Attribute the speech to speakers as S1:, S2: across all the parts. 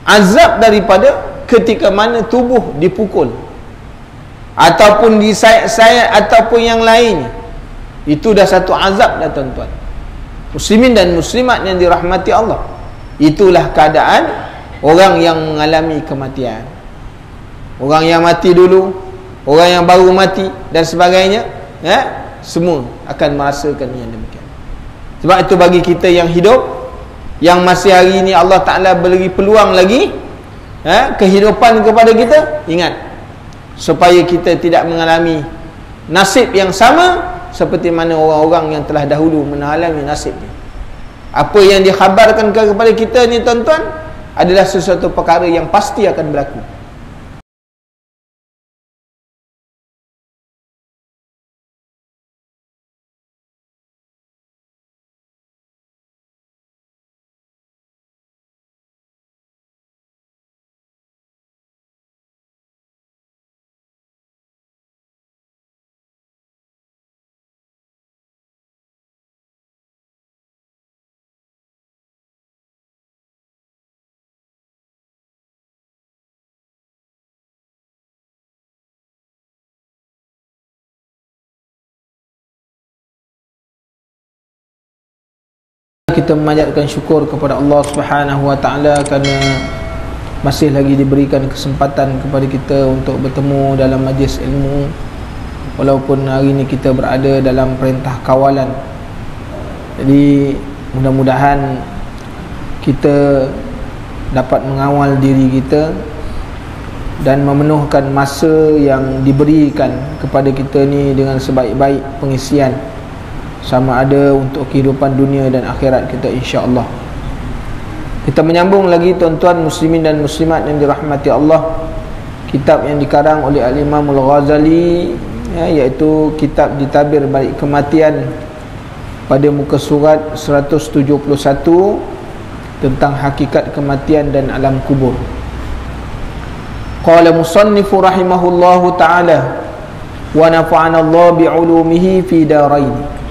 S1: azab daripada ketika mana tubuh dipukul ataupun disayat-sayat ataupun yang lainnya. Itu dah satu azab dah tuan-tuan. Muslimin dan muslimat yang dirahmati Allah, itulah keadaan orang yang mengalami kematian. Orang yang mati dulu, orang yang baru mati dan sebagainya, semua akan merasakan yang demikian. Sebab itu bagi kita yang hidup, yang masih hari ini Allah Ta'ala beri peluang lagi kehidupan kepada kita, ingat supaya kita tidak mengalami nasib yang sama seperti mana orang-orang yang telah dahulu mengalami nasibnya. Apa yang dikhabarkan kepada kita ni tuan-tuan adalah sesuatu perkara yang pasti akan berlaku. Kita memanjatkan syukur kepada Allah Subhanahu wa taala kerana masih lagi diberikan kesempatan kepada kita untuk bertemu dalam majlis ilmu, walaupun hari ini kita berada dalam perintah kawalan. Jadi mudah-mudahan kita dapat mengawal diri kita dan memenuhkan masa yang diberikan kepada kita ni dengan sebaik-baik pengisian, sama ada untuk kehidupan dunia dan akhirat kita, insya-Allah. Kita menyambung lagi tuan-tuan muslimin dan muslimat yang dirahmati Allah, kitab yang dikarang oleh Al-Imam Al-Ghazali, iaitu kitab Ditabir Balik Kematian, pada muka surat 171 tentang hakikat kematian dan alam kubur. Qala musannifu rahimahullahu ta'ala wa nafa'ana Allah bi'ulumihi fi darain.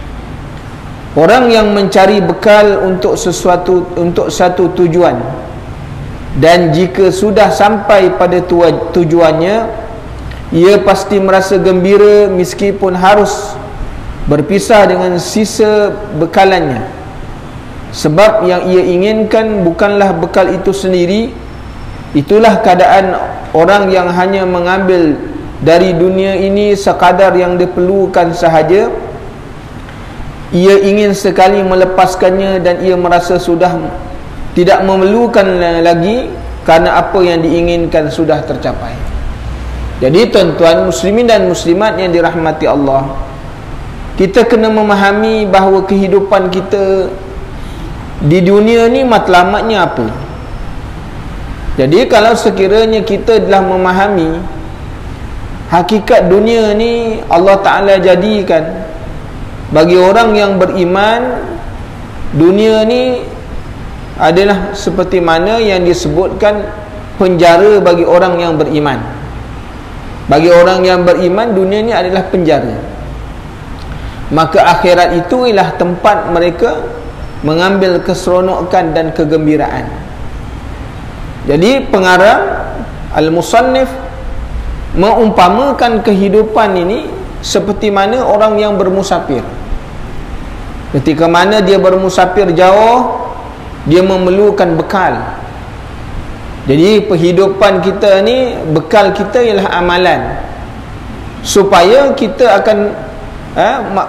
S1: Orang yang mencari bekal untuk satu tujuan, dan jika sudah sampai pada tujuannya, ia pasti merasa gembira meskipun harus berpisah dengan sisa bekalannya. Sebab yang ia inginkan bukanlah bekal itu sendiri. Itulah keadaan orang yang hanya mengambil dari dunia ini sekadar yang diperlukan sahaja. Ia ingin sekali melepaskannya dan ia merasa sudah tidak memerlukan lagi kerana apa yang diinginkan sudah tercapai. Jadi tuan-tuan muslimin dan muslimat yang dirahmati Allah, kita kena memahami bahawa kehidupan kita di dunia ni matlamatnya apa. Jadi kalau sekiranya kita telah memahami hakikat dunia ni, Allah Ta'ala jadikan bagi orang yang beriman, dunia ni adalah seperti mana yang disebutkan penjara bagi orang yang beriman. Bagi orang yang beriman, dunia ni adalah penjara. Maka akhirat itu ialah tempat mereka mengambil keseronokan dan kegembiraan. Jadi pengarang Al-Musannif mengumpamakan kehidupan ini seperti mana orang yang bermusafir. Ketika mana dia bermusafir jauh, dia memerlukan bekal. Jadi kehidupan kita ni, bekal kita ialah amalan, supaya kita akan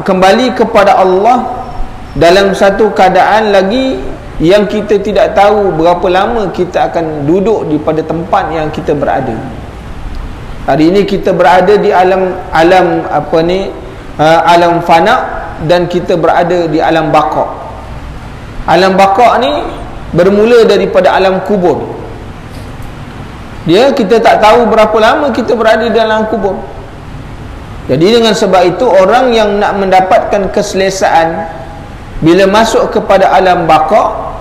S1: kembali kepada Allah dalam satu keadaan lagi yang kita tidak tahu berapa lama kita akan duduk di pada tempat yang kita berada. Hari ini kita berada di alam alam fana, dan kita berada di alam baqa. Alam baqa ni bermula daripada alam kubur. Kita tak tahu berapa lama kita berada di dalam kubur. Jadi dengan sebab itu, orang yang nak mendapatkan keselesaan bila masuk kepada alam baqa,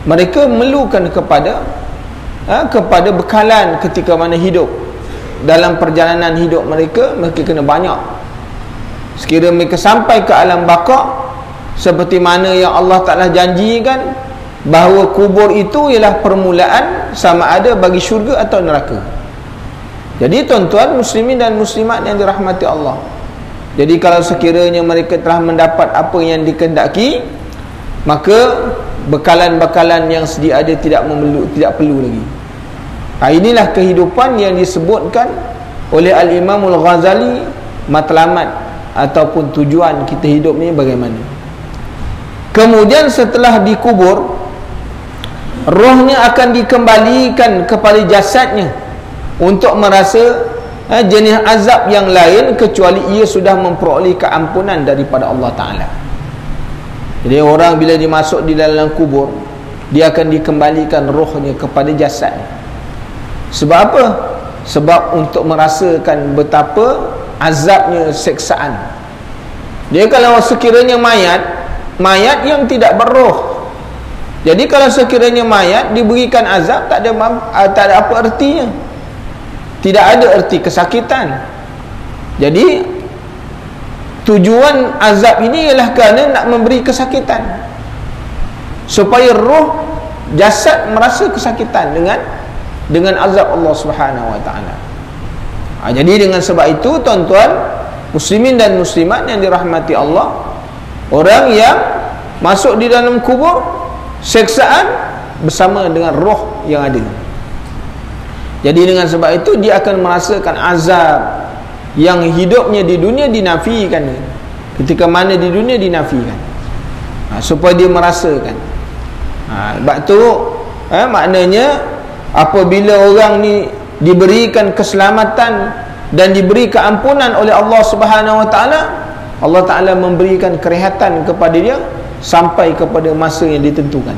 S1: mereka memerlukan kepada bekalan ketika mana hidup. Dalam perjalanan hidup mereka kena banyak. Sekiranya mereka sampai ke alam baqa, seperti mana yang Allah Ta'ala janjikan, bahawa kubur itu ialah permulaan sama ada bagi syurga atau neraka. Jadi tuan-tuan muslimin dan muslimat yang dirahmati Allah, jadi kalau sekiranya mereka telah mendapat apa yang dikehendaki, maka bekalan-bekalan yang sedia ada tidak perlu lagi. Inilah kehidupan yang disebutkan oleh Al-Imamul Ghazali, matlamat ataupun tujuan kita hidup ni bagaimana. Kemudian setelah dikubur, rohnya akan dikembalikan kepada jasadnya untuk merasa jenis azab yang lain kecuali ia sudah memperoleh keampunan daripada Allah Ta'ala. Jadi orang bila dimasuk di dalam kubur, dia akan dikembalikan rohnya kepada jasadnya. Sebab apa? Sebab untuk merasakan betapa azabnya seksaan. Dia kalau sekiranya mayat yang tidak berroh, jadi kalau sekiranya mayat diberikan azab, tak ada apa artinya, tidak ada erti kesakitan. Jadi tujuan azab ini ialah kerana nak memberi kesakitan, supaya roh jasad merasa kesakitan dengan azab Allah Subhanahu Wa Taala. Jadi dengan sebab itu tuan-tuan muslimin dan muslimat yang dirahmati Allah, orang yang masuk di dalam kubur, seksaan bersama dengan roh yang ada. Jadi dengan sebab itu dia akan merasakan azab yang hidupnya di dunia dinafikan. Ketika mana di dunia dinafikan, supaya dia merasakan. Sebab tu maknanya apabila orang ni diberikan keselamatan dan diberi keampunan oleh Allah Subhanahu Wa Taala, Allah Ta'ala memberikan kerehatan kepada dia sampai kepada masa yang ditentukan.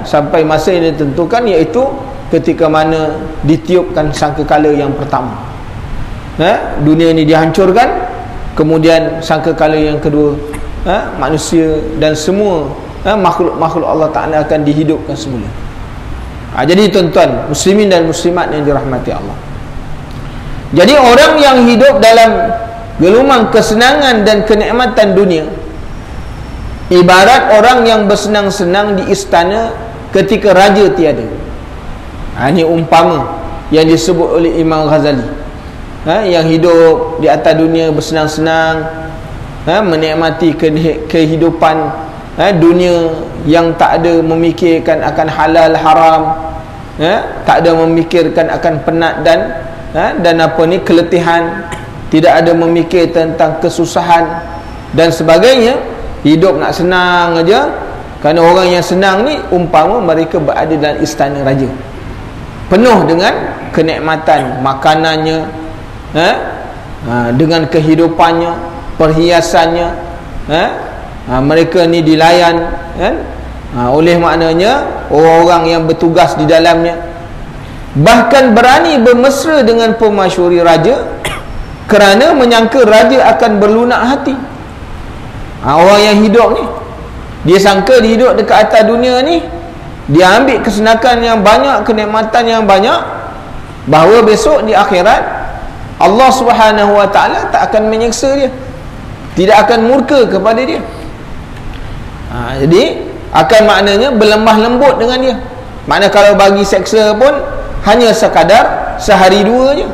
S1: Sampai masa yang ditentukan, iaitu ketika mana ditiupkan sangkakala yang pertama. Dunia ini dihancurkan, kemudian sangkakala yang kedua, manusia dan semua makhluk-makhluk Allah Ta'ala akan dihidupkan semula. Jadi tuan-tuan muslimin dan muslimat yang dirahmati Allah, jadi orang yang hidup dalam gelumang kesenangan dan kenikmatan dunia ibarat orang yang bersenang-senang di istana ketika raja tiada. Ini umpama yang disebut oleh Imam Ghazali, yang hidup di atas dunia bersenang-senang, menikmati kehidupan dunia yang tak ada memikirkan akan halal haram, tak ada memikirkan akan penat dan apa ni, keletihan, tidak ada memikir tentang kesusahan dan sebagainya. Hidup nak senang aja. Kerana orang yang senang ni umpama mereka berada dalam istana raja, penuh dengan kenikmatan makanannya, dengan kehidupannya, perhiasannya, mereka ni dilayan oleh maknanya orang-orang yang bertugas di dalamnya, bahkan berani bermesra dengan pemasyuri raja kerana menyangka raja akan berlunak hati. Orang yang hidup ni, dia sangka dia hidup dekat atas dunia ni, dia ambil kesenangan yang banyak, kenikmatan yang banyak, bahawa besok di akhirat Allah Subhanahu Wa Taala tak akan menyeksa dia, tidak akan murka kepada dia. Jadi akan maknanya berlemah lembut dengan dia. Makna kalau bagi seksa pun hanya sekadar sehari dua je,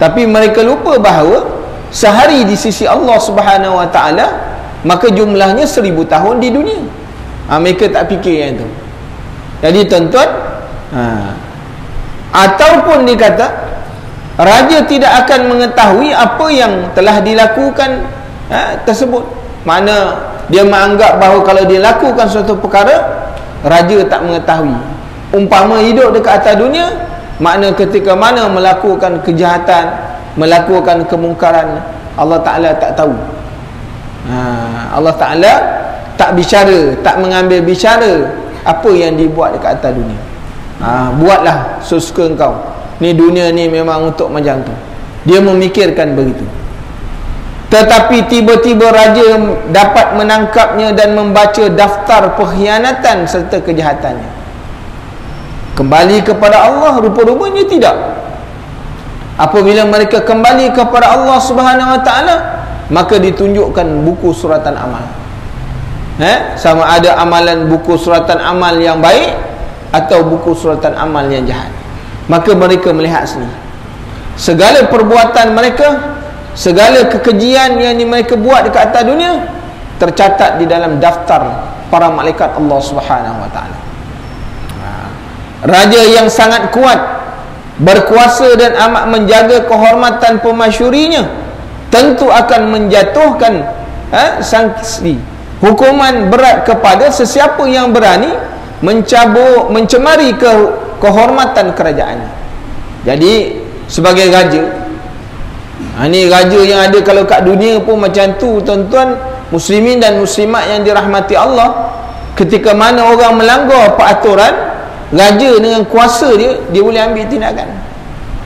S1: tapi mereka lupa bahawa sehari di sisi Allah Subhanahu Wa Taala maka jumlahnya 1000 tahun di dunia. Mereka tak fikir yang itu. Jadi tuan-tuan, ataupun dikata raja tidak akan mengetahui apa yang telah dilakukan tersebut. Mana dia menganggap bahawa kalau dia lakukan suatu perkara, raja tak mengetahui. Umpama hidup dekat atas dunia, makna ketika mana melakukan kejahatan, melakukan kemungkaran, Allah Ta'ala tak tahu. Allah Ta'ala tak bicara, tak mengambil bicara apa yang dibuat dekat atas dunia. Buatlah sesuka engkau. Ni dunia ni memang untuk macam tu. Dia memikirkan begitu. Tetapi tiba-tiba raja dapat menangkapnya dan membaca daftar pengkhianatan serta kejahatannya. Kembali kepada Allah, rupa-rupanya tidak. Apabila mereka kembali kepada Allah Subhanahu Wa Taala, maka ditunjukkan buku suratan amal. sama ada amalan buku suratan amal yang baik atau buku suratan amal yang jahat. Maka mereka melihat sini segala perbuatan mereka, segala kekejian yang mereka buat dekat atas dunia tercatat di dalam daftar para malaikat Allah Subhanahu wa taala. Raja yang sangat kuat, berkuasa dan amat menjaga kehormatan pemasyurinya tentu akan menjatuhkan sanksi hukuman berat kepada sesiapa yang berani mencemari kehormatan kerajaannya. Jadi sebagai raja, ini raja yang ada kalau kat dunia pun macam tu tuan-tuan muslimin dan muslimat yang dirahmati Allah. Ketika mana orang melanggar peraturan, raja dengan kuasa dia boleh ambil tindakan.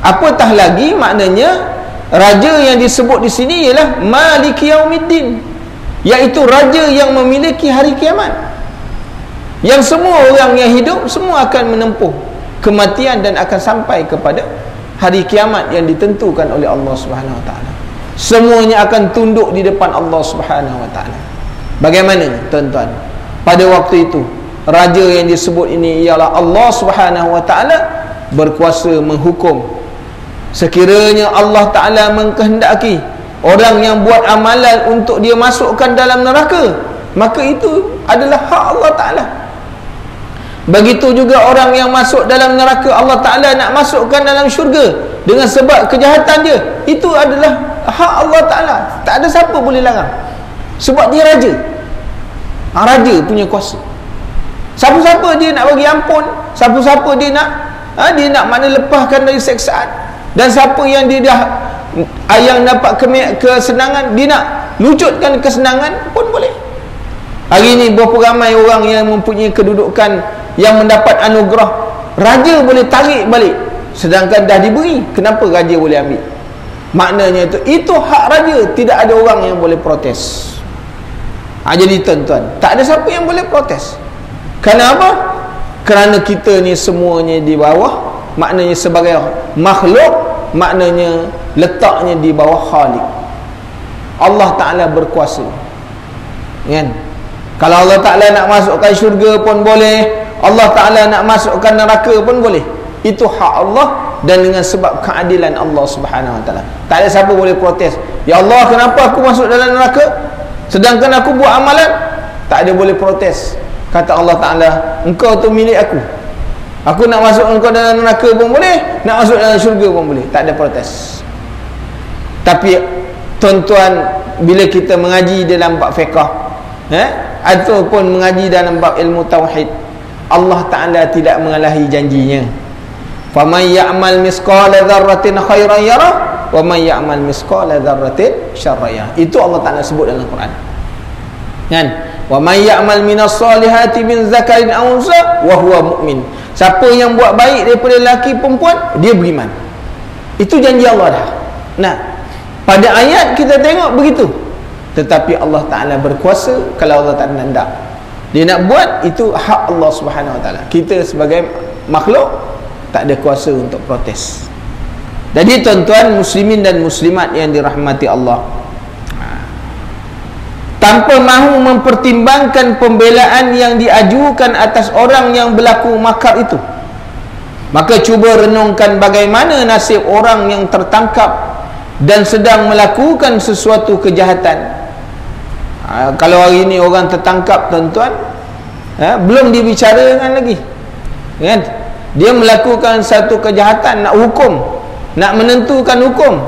S1: Apatah lagi maknanya raja yang disebut di sini ialah Maliki Yaumiddin, iaitu raja yang memiliki hari kiamat, yang semua orang yang hidup semua akan menempuh kematian dan akan sampai kepada hari kiamat yang ditentukan oleh Allah Subhanahu wa taala. Semuanya akan tunduk di depan Allah Subhanahu wa taala. Bagaimana tuan-tuan? Pada waktu itu raja yang disebut ini ialah Allah Subhanahu wa taala berkuasa menghukum. Sekiranya Allah taala mengkehendaki orang yang buat amalan untuk dia masukkan dalam neraka, maka itu adalah hak Allah taala. Begitu juga orang yang masuk dalam neraka, Allah taala nak masukkan dalam syurga dengan sebab kejahatan dia, itu adalah hak Allah taala. Tak ada siapa boleh larang, sebab dia raja. Raja punya kuasa. Siapa-siapa dia nak bagi ampun, siapa-siapa dia nak mana lepaskan dari seksaan, dan siapa yang dia dah yang dapat kesenangan, dia nak lucutkan kesenangan pun boleh. Hari ini berapa ramai orang yang mempunyai kedudukan, yang mendapat anugerah, raja boleh tarik balik sedangkan dah diberi. Kenapa raja boleh ambil? Maknanya itu hak raja, tidak ada orang yang boleh protes. Jadi tuan-tuan, tak ada siapa yang boleh protes. Kenapa? Kerana kita ni semuanya di bawah, maknanya sebagai makhluk, maknanya letaknya di bawah Khalik. Allah Ta'ala berkuasa, kan? Kalau Allah Ta'ala nak masukkan syurga pun boleh, Allah Ta'ala nak masukkan neraka pun boleh. Itu hak Allah, dan dengan sebab keadilan Allah Subhanahu Wa Ta'ala, tak ada siapa boleh protes. Ya Allah, kenapa aku masuk dalam neraka sedangkan aku buat amalan? Tak ada boleh protes. Kata Allah Ta'ala, engkau tu milik aku, aku nak masuk engkau dalam neraka pun boleh, nak masuk dalam syurga pun boleh. Tak ada protes. Tapi tuan-tuan, bila kita mengaji dalam bab fiqh, ataupun mengaji dalam bab ilmu tauhid, Allah Ta'ala tidak mengalahi janjinya. Faman ya'mal misqala dzarratin khairan yarah, wa man ya'mal misqala dzarratin syarran yarah. Itu Allah Ta'ala sebut dalam Quran, kan? Wa man ya'mal minas solihati min zakarin aw unsa wa huwa mu'min. Siapa yang buat baik daripada lelaki perempuan, dia beriman. Itu janji Allah dah. Nah, pada ayat kita tengok begitu. Tetapi Allah Ta'ala berkuasa. Kalau Allah Ta'ala nak, dia nak buat, itu hak Allah Subhanahu Wa Ta'ala. Kita sebagai makhluk tak ada kuasa untuk protes. Jadi tuan-tuan muslimin dan muslimat yang dirahmati Allah, tanpa mahu mempertimbangkan pembelaan yang diajukan atas orang yang berlaku makar itu, maka cuba renungkan bagaimana nasib orang yang tertangkap dan sedang melakukan sesuatu kejahatan. Kalau hari ini orang tertangkap tuan-tuan, belum dibicarakan lagi, kan? Dia melakukan satu kejahatan, nak hukum, nak menentukan hukum,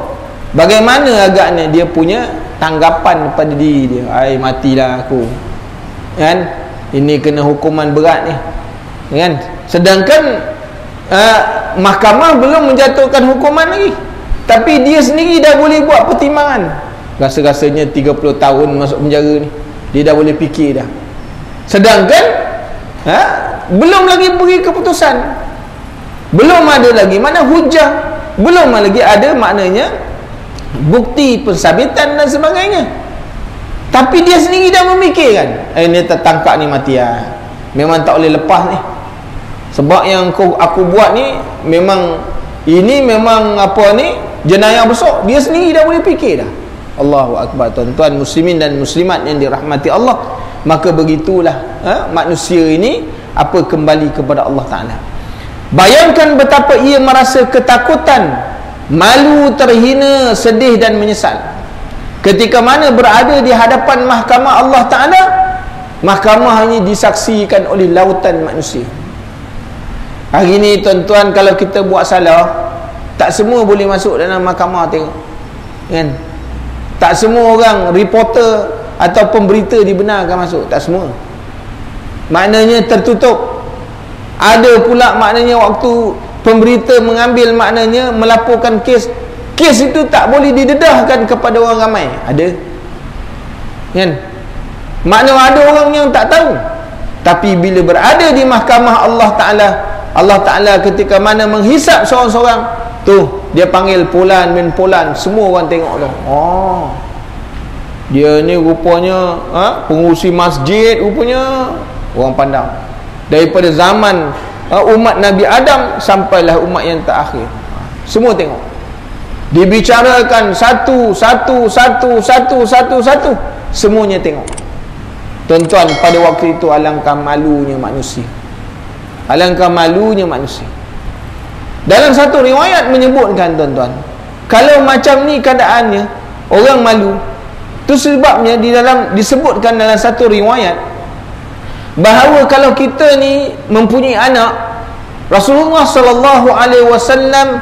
S1: bagaimana agaknya dia punya tanggapan pada diri dia? Ai, matilah aku, kan? Ini kena hukuman berat ni, kan? Sedangkan mahkamah belum menjatuhkan hukuman lagi, tapi dia sendiri dah boleh buat pertimbangan. Rasa-rasanya 30 tahun masuk penjara ni, dia dah boleh fikir dah. Sedangkan belum lagi beri keputusan, belum ada lagi mana hujah, belum lagi ada maknanya bukti pensabitan dan sebagainya. Tapi dia sendiri dah memikirkan, ini tertangkap ni mati lah, memang tak boleh lepas ni, sebab yang aku buat ni memang, ini memang apa ni, jenayah besar. Dia sendiri dah boleh fikir dah. Allahu Akbar tuan-tuan muslimin dan muslimat yang dirahmati Allah. maka begitulah manusia ini kembali kepada Allah Ta'ala. Bayangkan betapa ia merasa ketakutan, malu, terhina, sedih dan menyesal ketika mana berada di hadapan mahkamah Allah Ta'ala. Mahkamah ini disaksikan oleh lautan manusia. Hari ni tuan-tuan, kalau kita buat salah, tak semua boleh masuk dalam mahkamah tengok, kan? Tak semua orang, reporter atau pemberita dibenarkan masuk, tak semua. Maknanya tertutup. Ada pula maknanya waktu pemberita mengambil, maknanya melaporkan kes itu tak boleh didedahkan kepada orang ramai. Ada, kan? Maknanya ada orang yang tak tahu. Tapi bila berada di mahkamah Allah Ta'ala ketika mana menghisap seorang-seorang tu, dia panggil Fulan bin Fulan, semua orang tengok tu. Oh, dia ni rupanya pengurusi masjid, rupanya orang pandang. Daripada zaman umat Nabi Adam sampailah umat yang terakhir, semua tengok. Dibicarakan satu, semuanya tengok. Tuan-tuan, pada waktu itu alangkah malunya manusia. Alangkah malunya manusia. Dalam satu riwayat menyebutkan, tuan-tuan, kalau macam ni keadaannya, orang malu, tu sebabnya disebutkan dalam satu riwayat bahawa kalau kita ni mempunyai anak, Rasulullah sallallahu alaihi wasallam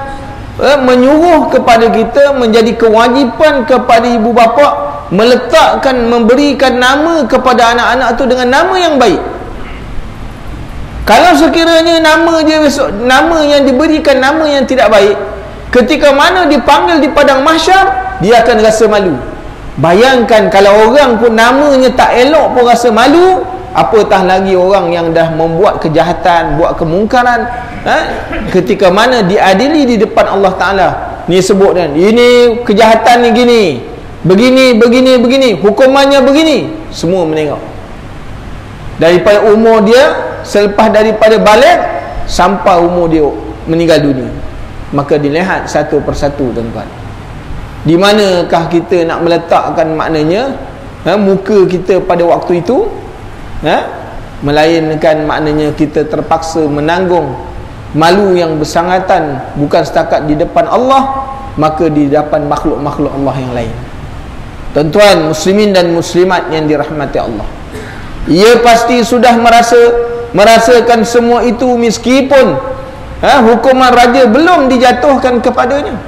S1: menyuruh kepada kita, menjadi kewajipan kepada ibu bapa memberikan nama kepada anak-anak tu dengan nama yang baik. Kalau sekiranya nama yang diberikan nama yang tidak baik, ketika mana dipanggil di padang mahsyar, dia akan rasa malu. Bayangkan kalau orang pun namanya tak elok pun rasa malu, apatah lagi orang yang dah membuat kejahatan, buat kemungkaran, ketika mana diadili di depan Allah Ta'ala. Ni sebut kan, ini kejahatan ni gini, begini, hukumannya begini, semua menengok. Daripada umur dia, selepas daripada balik sampai umur dia meninggal dunia, maka dilihat satu persatu, tuan-tuan. Di manakah kita nak meletakkan maknanya muka kita pada waktu itu, melainkan maknanya kita terpaksa menanggung malu yang bersangatan, bukan setakat di depan Allah, maka di depan makhluk-makhluk Allah yang lain. Tuan-tuan muslimin dan muslimat yang dirahmati Allah, ia pasti sudah merasakan semua itu meskipun hukuman raja belum dijatuhkan kepadanya.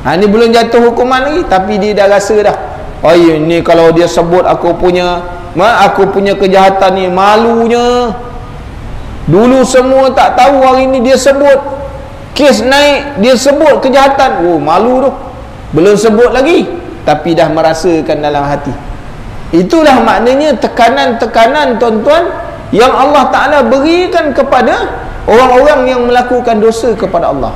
S1: Ini belum jatuh hukuman lagi, tapi dia dah rasa dah, oh ini kalau dia sebut aku punya kejahatan ni, malunya. Dulu semua tak tahu, hari ni dia sebut, kes naik, dia sebut kejahatan, oh malu tu. Belum sebut lagi, tapi dah merasakan dalam hati. Itulah maknanya tekanan-tekanan, tuan-tuan, yang Allah Ta'ala berikan kepada orang-orang yang melakukan dosa kepada Allah.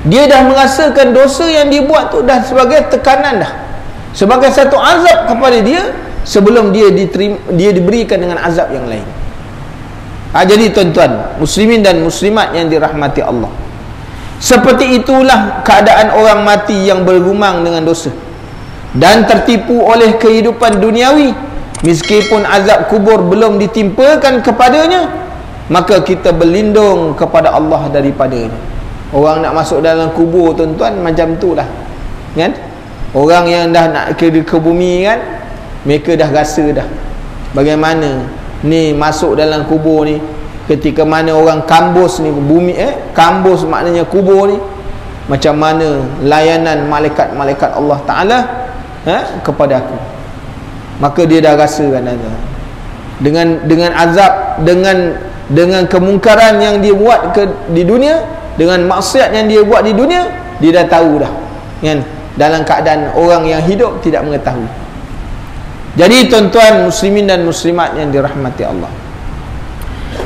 S1: Dia dah merasakan dosa yang dia buat tu dah sebagai tekanan dah, sebagai satu azab kepada dia, sebelum dia diberikan dengan azab yang lain. Jadi tuan-tuan muslimin dan muslimat yang dirahmati Allah, seperti itulah keadaan orang mati yang bergumang dengan dosa dan tertipu oleh kehidupan duniawi. Meskipun azab kubur belum ditimpakan kepadanya, maka kita berlindung kepada Allah daripadanya. Orang nak masuk dalam kubur, tuan-tuan, macam tu lah, kan? Orang yang dah nak ke bumi, kan, mereka dah rasa dah bagaimana ni masuk dalam kubur ni, ketika mana orang kambus ni bumi, kambus maknanya kubur ni, macam mana layanan malaikat-malaikat Allah Ta'ala kepada aku. Maka dia dah rasa kan, dengan azab, dengan kemungkaran yang dia buat di dunia, dengan maksiat yang dia buat di dunia, dia dah tahu dah, kan, dalam keadaan orang yang hidup tidak mengetahui. Jadi tuan-tuan muslimin dan muslimat yang dirahmati Allah,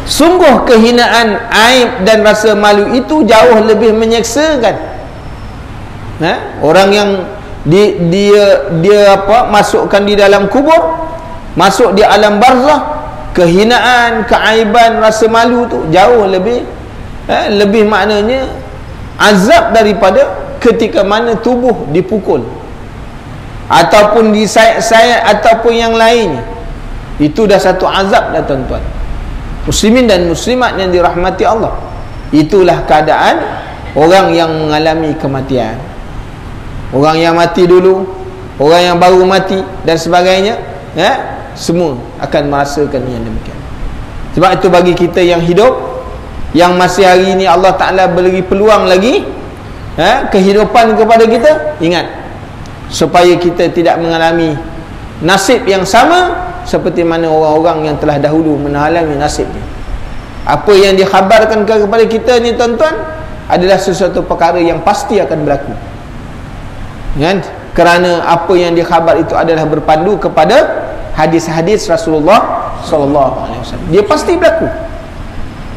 S1: sungguh kehinaan, aib dan rasa malu itu jauh lebih menyeksakan. Orang yang dia masukkan di dalam kubur, masuk di alam barzah, kehinaan, keaiban, rasa malu tu jauh lebih maknanya azab daripada ketika mana tubuh dipukul ataupun disayat-sayat ataupun yang lainnya. Itu dah satu azab dah tuan-tuan. Muslimin dan muslimat yang dirahmati Allah, itulah keadaan orang yang mengalami kematian. Orang yang mati dulu, orang yang baru mati dan sebagainya, semua akan merasakan yang demikian. Sebab itu bagi kita yang hidup, yang masih hari ini Allah Ta'ala beri peluang lagi kehidupan kepada kita, ingat supaya kita tidak mengalami nasib yang sama seperti mana orang-orang yang telah dahulu mengalami nasibnya. Apa yang dikhabarkan kepada kita ni tuan-tuan adalah sesuatu perkara yang pasti akan berlaku, kan? Kerana apa yang dikhabar itu adalah berpandu kepada hadis-hadis Rasulullah SAW. Dia pasti berlaku.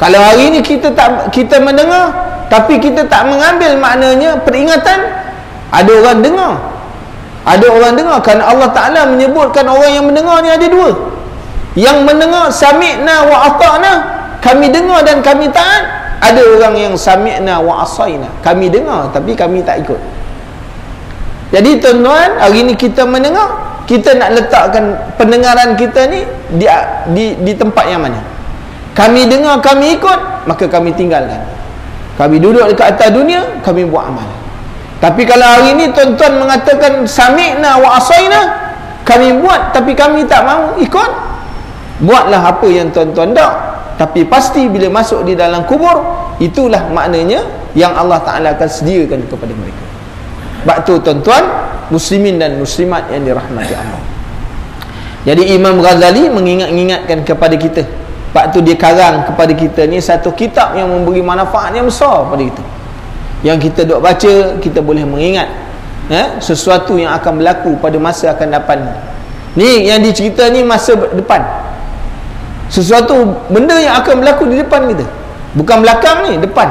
S1: Kalau hari ini kita mendengar tapi kita tak mengambil maknanya peringatan, ada orang dengar. Ada orang dengar, kerana Allah Ta'ala menyebutkan orang yang mendengar ni ada dua. Yang mendengar sami'na wa ata'na, kami dengar dan kami taat. Ada orang yang sami'na wa asayna, kami dengar tapi kami tak ikut. Jadi tuan-tuan, hari ni kita mendengar, kita nak letakkan pendengaran kita ni di tempat yang mana? Kami dengar, kami ikut, maka kami tinggalkan. Kami duduk dekat atas dunia, kami buat amal. Tapi kalau hari ni tuan-tuan mengatakan sami'na wa asayna, kami buat tapi kami tak mahu ikut, buatlah apa yang tuan-tuan nak, tapi pasti bila masuk di dalam kubur, itulah maknanya yang Allah Ta'ala akan sediakan kepada mereka. Sebab tu tuan-tuan, muslimin dan muslimat yang dirahmati Allah. Jadi Imam Ghazali mengingatkan kepada kita. Sebab tu dia karang kepada kita ni satu kitab yang memberi manfaat yang besar pada kita. Yang kita duk baca, kita boleh mengingat sesuatu yang akan berlaku pada masa akan datang. Ni yang dicerita ni masa depan. Sesuatu benda yang akan berlaku di depan kita. Bukan belakang ni, depan.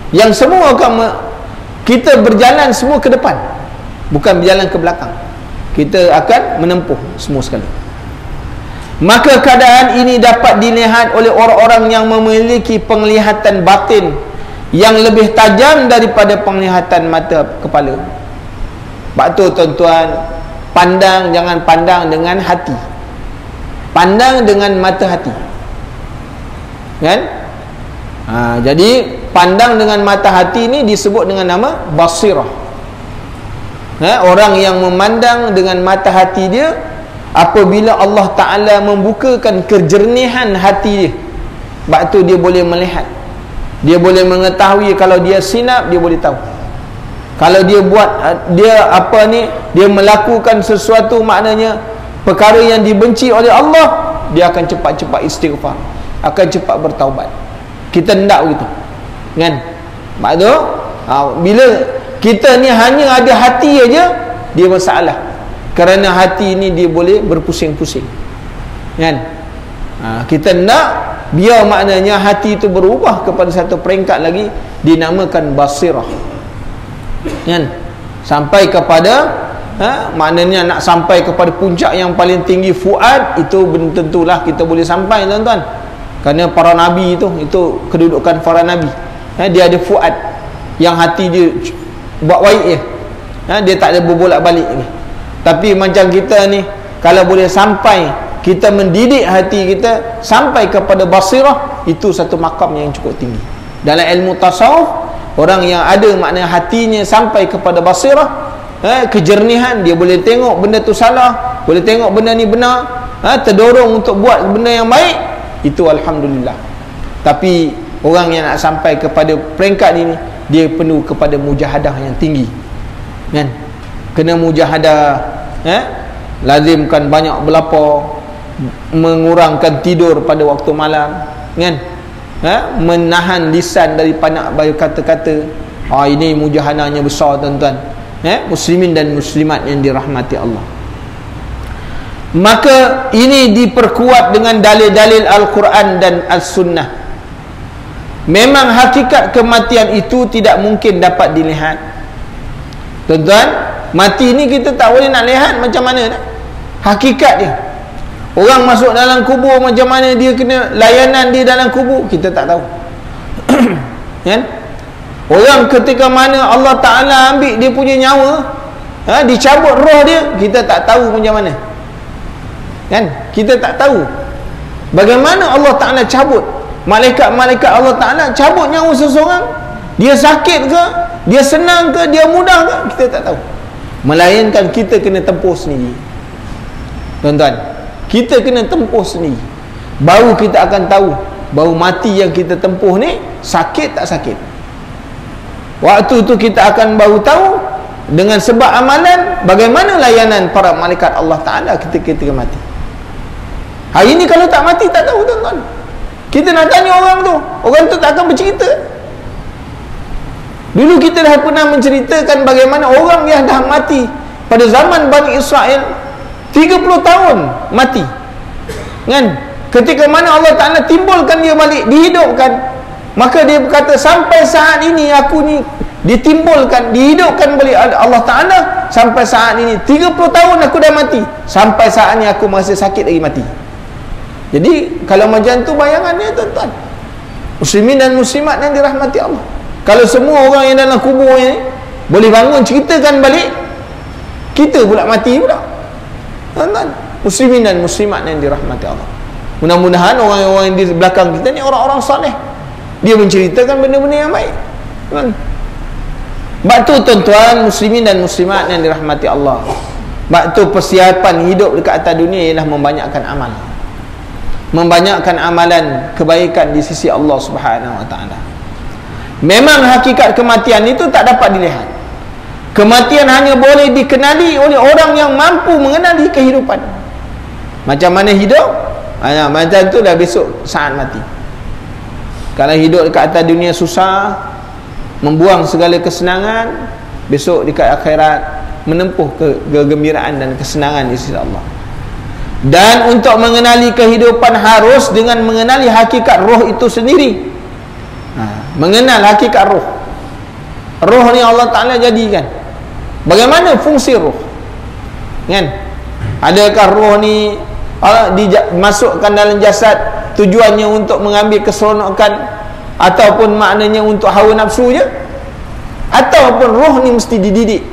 S1: Yang semua akan kita berjalan semua ke depan, bukan berjalan ke belakang. Kita akan menempuh semua sekali. Maka keadaan ini dapat dilihat oleh orang-orang yang memiliki penglihatan batin yang lebih tajam daripada penglihatan mata kepala. Sebab tu tuan-tuan, pandang, jangan pandang dengan hati, pandang dengan mata hati, kan? Jadi pandang dengan mata hati ni disebut dengan nama basirah. Orang yang memandang dengan mata hati dia, apabila Allah Ta'ala membukakan kejernihan hati dia, sebab tu dia boleh melihat, dia boleh mengetahui. Kalau dia sinap, dia boleh tahu. Kalau dia buat, dia melakukan sesuatu, maknanya perkara yang dibenci oleh Allah, dia akan cepat-cepat istighfar, akan cepat bertaubat. Kita hendak begitu, kan? Sebab tu bila kita ni hanya ada hati aja, dia masalah. Kerana hati ni dia boleh berpusing-pusing, kan? Kita nak biar maknanya hati itu berubah kepada satu peringkat lagi, dinamakan basirah, kan? Sampai kepada maknanya nak sampai kepada puncak yang paling tinggi, fuad, itu belum tentulah kita boleh sampai, tuan-tuan. Kerana para nabi itu kedudukan para nabi, dia ada fuad, yang hati dia buat baik je, dia tak ada berbolak-balik ni. Tapi macam kita ni, kalau boleh sampai kita mendidik hati kita sampai kepada basirah, itu satu makam yang cukup tinggi. Dalam ilmu tasawuf, orang yang ada makna hatinya sampai kepada basirah, kejernihan, dia boleh tengok benda tu salah, boleh tengok benda ni benar, terdorong untuk buat benda yang baik, itu alhamdulillah. Tapi orang yang nak sampai kepada peringkat ini, dia penuh kepada mujahadah yang tinggi, kan? Kena mujahadah, lazimkan banyak berlapar, mengurangkan tidur pada waktu malam, kan? Menahan lisan daripada nak kata-kata. Ini mujahadahnya besar, tuan-tuan. Muslimin dan muslimat yang dirahmati Allah. Maka ini diperkuat dengan dalil-dalil Al-Quran dan As-Sunnah. Memang hakikat kematian itu tidak mungkin dapat dilihat, tuan-tuan. Mati ni kita tak boleh nak lihat macam mana dah. Hakikat dia, orang masuk dalam kubur, macam mana dia kena layanan dia dalam kubur, kita tak tahu. Kan? Orang ketika mana Allah Ta'ala ambil dia punya nyawa, dicabut roh dia, kita tak tahu macam mana, Kan? Kita tak tahu bagaimana Allah Ta'ala cabut. Malaikat-malaikat Allah Ta'ala cabut nyawa seseorang. Dia sakit ke, dia senang ke, dia mudah ke, kita tak tahu. Melainkan kita kena tempuh sendiri. Tuan-tuan, kita kena tempuh sendiri, baru kita akan tahu bahawa mati yang kita tempuh ni sakit tak sakit. Waktu tu kita akan baru tahu dengan sebab amalan bagaimana layanan para malaikat Allah Ta'ala ketika mati. Hari ni kalau tak mati tak tahu, tuan-tuan. Kita nak tanya orang tu tak akan bercerita. Dulu kita dah pernah menceritakan bagaimana orang yang dah mati pada zaman Bani Israel 30 tahun mati, kan? Ketika mana Allah Ta'ala timbulkan dia balik, dihidupkan, maka dia berkata, sampai saat ini aku ni ditimbulkan, dihidupkan balik Allah Ta'ala. Sampai saat ini 30 tahun aku dah mati, sampai saat ini aku masih sakit lagi mati. Jadi kalau macam tu bayangannya, tuan-tuan, muslimin dan muslimat yang dirahmati Allah, kalau semua orang yang dalam kubur ni boleh bangun ceritakan balik, kita pula mati pula, tuan-tuan, muslimin dan muslimat yang dirahmati Allah. Mudah-mudahan orang-orang yang di belakang kita ni orang-orang soleh, dia menceritakan benda-benda yang baik, kan? Sebab tu, tuan-tuan, muslimin dan muslimat yang dirahmati Allah, sebab tu persiapan hidup dekat atas dunia ialah membanyakkan amal, membanyakkan amalan kebaikan di sisi Allah Subhanahu Wa Taala. Memang hakikat kematian itu tak dapat dilihat. Kematian hanya boleh dikenali oleh orang yang mampu mengenali kehidupan. Macam mana hidup? Macam tu dah besok saat mati. Kalau hidup dekat atas dunia susah, membuang segala kesenangan, besok dekat akhirat menempuh kegembiraan dan kesenangan di sisi Allah. Dan untuk mengenali kehidupan harus dengan mengenali hakikat roh itu sendiri. Mengenal hakikat roh. Roh ni Allah Ta'ala jadikan. Bagaimana fungsi roh, kan? Adakah roh ni dimasukkan dalam jasad tujuannya untuk mengambil keseronokan, ataupun maknanya untuk hawa nafsu je, ataupun roh ni mesti dididik,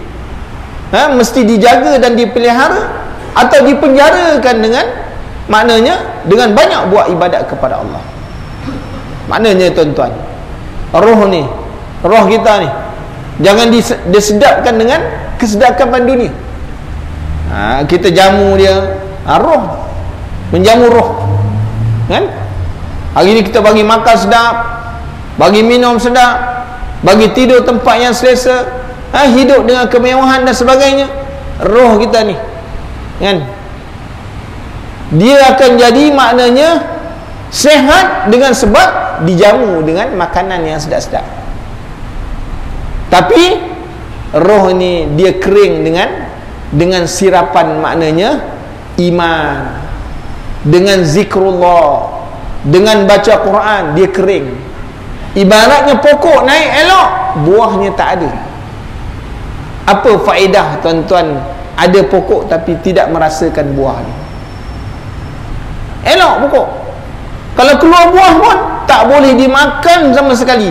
S1: mesti dijaga dan dipelihara, atau dipenjarakan dengan maknanya dengan banyak buat ibadat kepada Allah. Maknanya, tuan-tuan, roh kita ni jangan disedapkan dengan kesedapan dunia. Kita jamu dia, roh, menjamu roh, kan? Hari ni kita bagi makan sedap, bagi minum sedap, bagi tidur tempat yang selesa, hidup dengan kemewahan dan sebagainya. Roh kita ni, kan, dia akan jadi maknanya sehat dengan sebab dijamu dengan makanan yang sedap-sedap. Tapi roh ni dia kering dengan sirapan maknanya iman, dengan zikrullah, dengan baca Quran, dia kering. Ibaratnya pokok naik elok, buahnya tak ada. Apa faedah, tuan-tuan, ada pokok tapi tidak merasakan buah ni? Elok pokok, kalau keluar buah pun tak boleh dimakan sama sekali.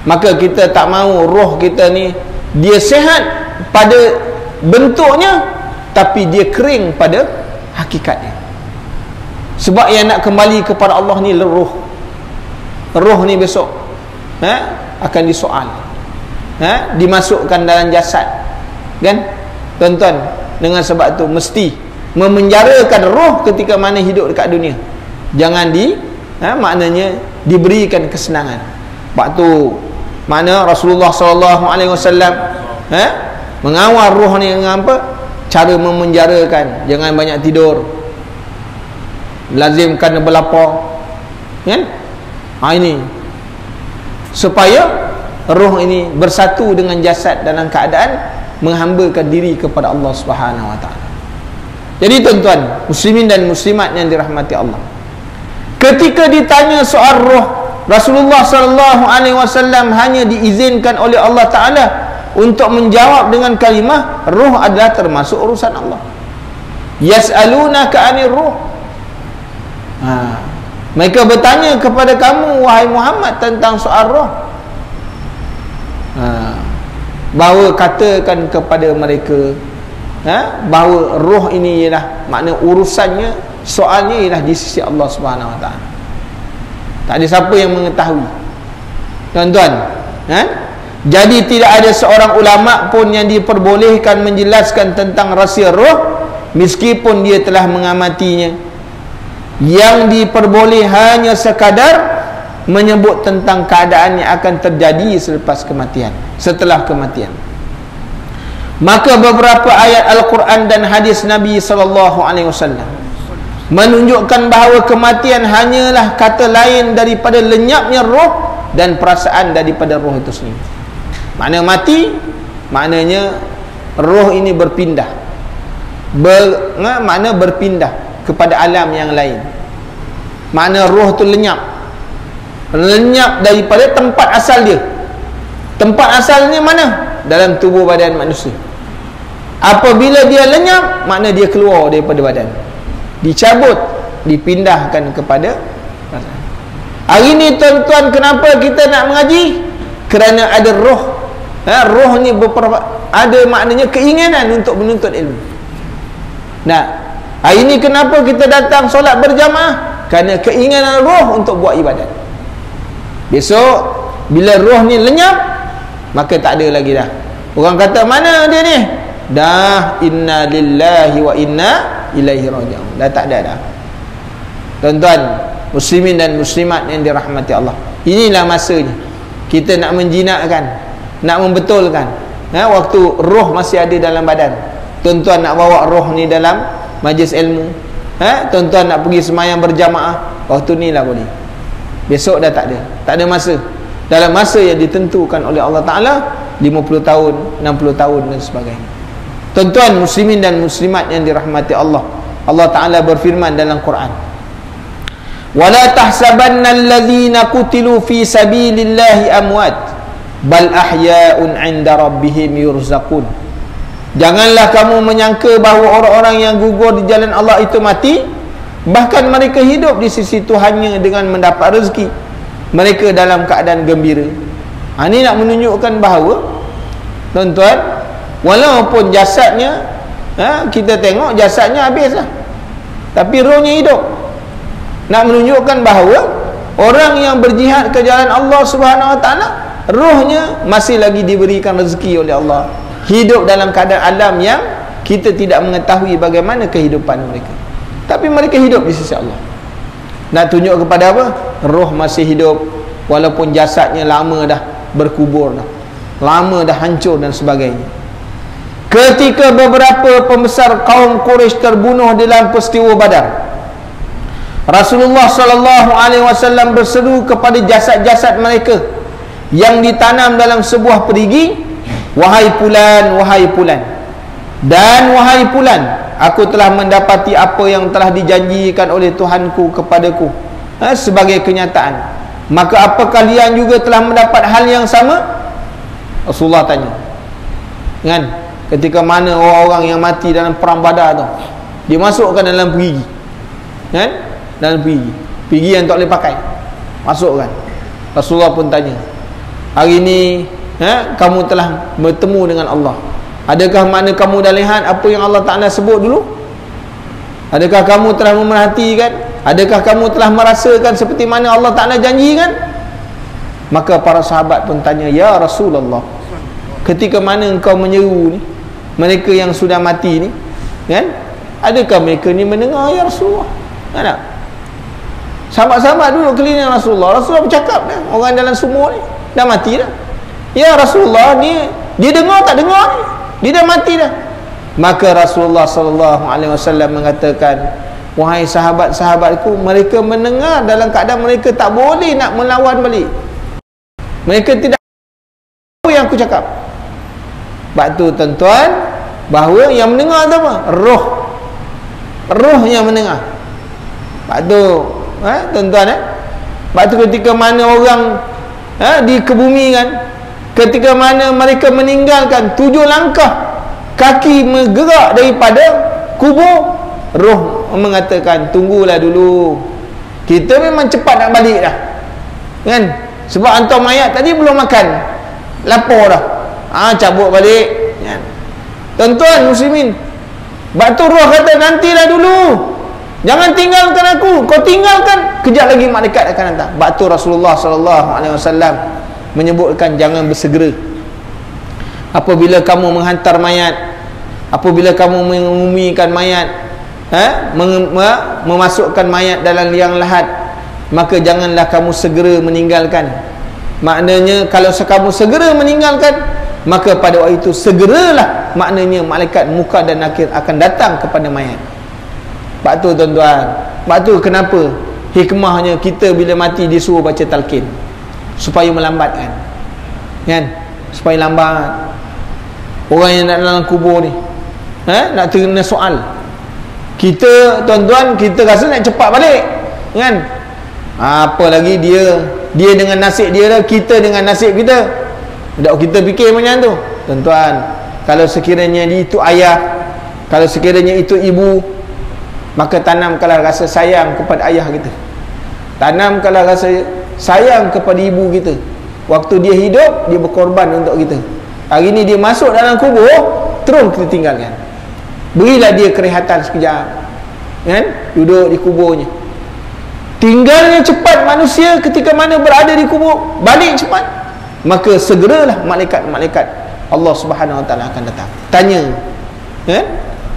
S1: Maka kita tak mahu roh kita ni dia sehat pada bentuknya, tapi dia kering pada hakikatnya. Sebab yang nak kembali kepada Allah ni roh. Roh ni besok akan disoal, dimasukkan dalam jasad, kan, tuan-tuan? Dengan sebab tu mesti memenjarakan roh ketika mana hidup dekat dunia. Jangan maknanya diberikan kesenangan. Sebab tu makna Rasulullah SAW mengawal roh ni dengan apa? Cara memenjarakan. Jangan banyak tidur, lazimkan berlapar, kan? Ini supaya roh ini bersatu dengan jasad dalam keadaan menghambakan diri kepada Allah Subhanahu Wa Taala. Jadi, tuan-tuan, muslimin dan muslimat yang dirahmati Allah, ketika ditanya soal roh, Rasulullah SAW hanya diizinkan oleh Allah Ta'ala untuk menjawab dengan kalimah, roh adalah termasuk urusan Allah. Yas'alunaka 'anir ruh. Mereka bertanya kepada kamu, wahai Muhammad, tentang soal roh. Bahawa katakan kepada mereka, bahawa roh ini ialah makna urusannya, soalnya ialah di sisi Allah Subhanahu Wa Taala. Tak ada siapa yang mengetahui, tuan-tuan. Jadi tidak ada seorang ulama pun yang diperbolehkan menjelaskan tentang rahsia roh meskipun dia telah mengamatinya. Yang diperboleh hanya sekadar menyebut tentang keadaan yang akan terjadi selepas kematian, setelah kematian. Maka beberapa ayat Al-Quran dan hadis Nabi SAW menunjukkan bahawa kematian hanyalah kata lain daripada lenyapnya roh dan perasaan daripada roh itu sendiri. Makna mati, maknanya roh ini berpindah, makna berpindah kepada alam yang lain. Makna roh itu lenyap daripada tempat asal dia. Tempat asalnya mana? Dalam tubuh badan manusia. Apabila dia lenyap, makna dia keluar daripada badan, dicabut, dipindahkan kepada hari ni. Tuan-tuan, kenapa kita nak mengaji? Kerana ada roh. Roh ni ada maknanya keinginan untuk menuntut ilmu. Nah, hari ni kenapa kita datang solat berjamaah? Kerana keinginan roh untuk buat ibadat. Besok bila roh ni lenyap, maka tak ada lagi dah. Orang kata mana dia ni? Dah inna lillahi wa inna ilaihi raji'un. Dah tak ada dah. Tuan-tuan muslimin dan muslimat yang dirahmati Allah, inilah masanya kita nak menjinakkan, nak membetulkan waktu roh masih ada dalam badan. Tuan-tuan nak bawa roh ni dalam majlis ilmu, tuan-tuan nak pergi semayang berjamaah, waktu ni lah boleh. Besok dah tak ada. Tak ada masa. Dalam masa yang ditentukan oleh Allah Ta'ala, 50 tahun, 60 tahun dan sebagainya. Tuan-tuan muslimin dan muslimat yang dirahmati Allah, Allah Ta'ala berfirman dalam Quran, وَلَا تَحْسَبَنَّ الَّذِينَ قُتِلُوا فِي سَبِيلِ اللَّهِ أَمْوَاتٍ بَلْ أَحْيَاءٌ عِنْدَ رَبِّهِمْ يُرْزَقُونَ. Janganlah kamu menyangka bahawa orang-orang yang gugur di jalan Allah itu mati, bahkan mereka hidup di sisi Tuhannya dengan mendapat rezeki. Mereka dalam keadaan gembira. Ini nak menunjukkan bahawa, tuan-tuan, walaupun jasadnya, kita tengok jasadnya habis lah, tapi rohnya hidup. Nak menunjukkan bahawa orang yang berjihad ke jalan Allah Subhanahu Wa Taala, rohnya masih lagi diberikan rezeki oleh Allah, hidup dalam keadaan alam yang kita tidak mengetahui bagaimana kehidupan mereka, tapi mereka hidup di sisi Allah. Nak tunjuk kepada apa? Roh masih hidup walaupun jasadnya lama dah berkubur dah, lama dah hancur dan sebagainya. Ketika beberapa pembesar kaum Quraisy terbunuh dalam peristiwa Badar, Rasulullah SAW berseru kepada jasad-jasad mereka yang ditanam dalam sebuah perigi, "Wahai Fulan, wahai Fulan, dan wahai Fulan, aku telah mendapati apa yang telah dijanjikan oleh Tuhanku kepadaku sebagai kenyataan. Maka apakah kalian juga telah mendapat hal yang sama?" Rasulullah tanya. Kan? Ketika mana orang-orang yang mati dalam perang Badar tu, dia masukkan dalam perigi. Kan? Dalam perigi yang tak boleh pakai, masukkan. Rasulullah pun tanya, hari ni kamu telah bertemu dengan Allah, adakah makna kamu dah lihat apa yang Allah Ta'ala sebut dulu? Adakah kamu telah memerhatikan? Adakah kamu telah merasakan seperti mana Allah Ta'ala janjikan? Maka para sahabat pun tanya, ya Rasulullah, ketika mana engkau menyeru ni mereka yang sudah mati ni, kan? Adakah mereka ni mendengar ya Rasulullah? Tak? Sahabat-sahabat duduk keliling Rasulullah. Rasulullah bercakap dah, orang dalam sumur ni dah mati dah. Ya Rasulullah, dia dengar tak dengar ni? Dia dah mati dah. Maka Rasulullah SAW mengatakan, wahai sahabat-sahabatku, mereka mendengar dalam keadaan mereka tak boleh nak melawan balik. Mereka tidak tahu yang aku cakap. Sebab tu tuan-tuan, bahawa yang mendengar tu apa? Roh yang mendengar. Sebab tu tuan-tuan, sebab tu ketika mana orang dikebumikan, ketika mana mereka meninggalkan 7 langkah kaki bergerak daripada kubur, roh mengatakan, tunggulah dulu, kita memang cepat nak balik dah, kan? Sebab hantar mayat tadi belum makan, lapar dah, cabut balik, kan? Tuan-tuan muslimin, Batu roh kata, nantilah dulu, jangan tinggalkan aku. Kau tinggalkan, kejap lagi malaikat akan datang. Batu Rasulullah SAW menyebutkan, jangan bersegera apabila kamu menghantar mayat, apabila kamu mengumikan mayat, memasukkan mayat dalam liang lahat, maka janganlah kamu segera meninggalkan. Maknanya kalau kamu segera meninggalkan, maka pada waktu itu segeralah, maknanya malaikat muka dan nakir akan datang kepada mayat. Sebab tu tuan-tuan, sebab tu kenapa hikmahnya kita bila mati disuruh baca talqin, supaya melambatkan, kan? Supaya lambat. Orang yang nak dalam kubur ni, nak terkena soal, kita tuan-tuan, kita rasa nak cepat balik, kan? Apa lagi dia dengan nasib dia dah, kita dengan nasib kita. Tak kita fikir macam tu, tuan-tuan. Kalau sekiranya itu ayah, kalau sekiranya itu ibu, maka tanamkanlah rasa sayang kepada ayah kita, tanamkanlah rasa sayang kepada ibu kita. Waktu dia hidup, dia berkorban untuk kita. Hari ni dia masuk dalam kubur, terus kita tinggalkan. Berilah dia kerehatan sekejap, kan? Duduk di kuburnya. Tinggalnya cepat manusia ketika mana berada di kubur, balik cepat, maka segeralah malaikat-malaikat Allah Subhanahu Wa Taala akan datang. Tanya,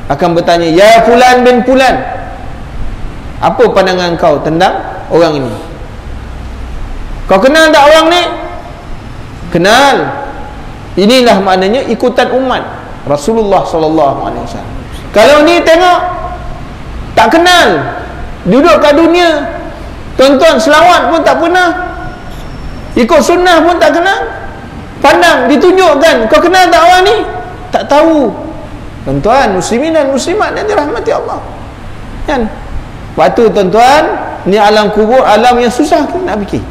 S1: akan bertanya, ya fulan bin fulan, apa pandangan kau tentang orang ini? Kau kenal tak orang ni? Kenal. Inilah maknanya ikutan umat Rasulullah sallallahu alaihi wasallam. Kalau ni tengok tak kenal, duduk kat dunia, tuan-tuan selawat pun tak pernah, ikut sunnah pun tak kenal, pandang ditunjukkan, kau kenal tak orang ni? Tak tahu. Tuan-tuan, muslimin dan muslimat yang dirahmati Allah, kan? Waktu tuan-tuan, ni alam kubur, alam yang susah kita nak fikir.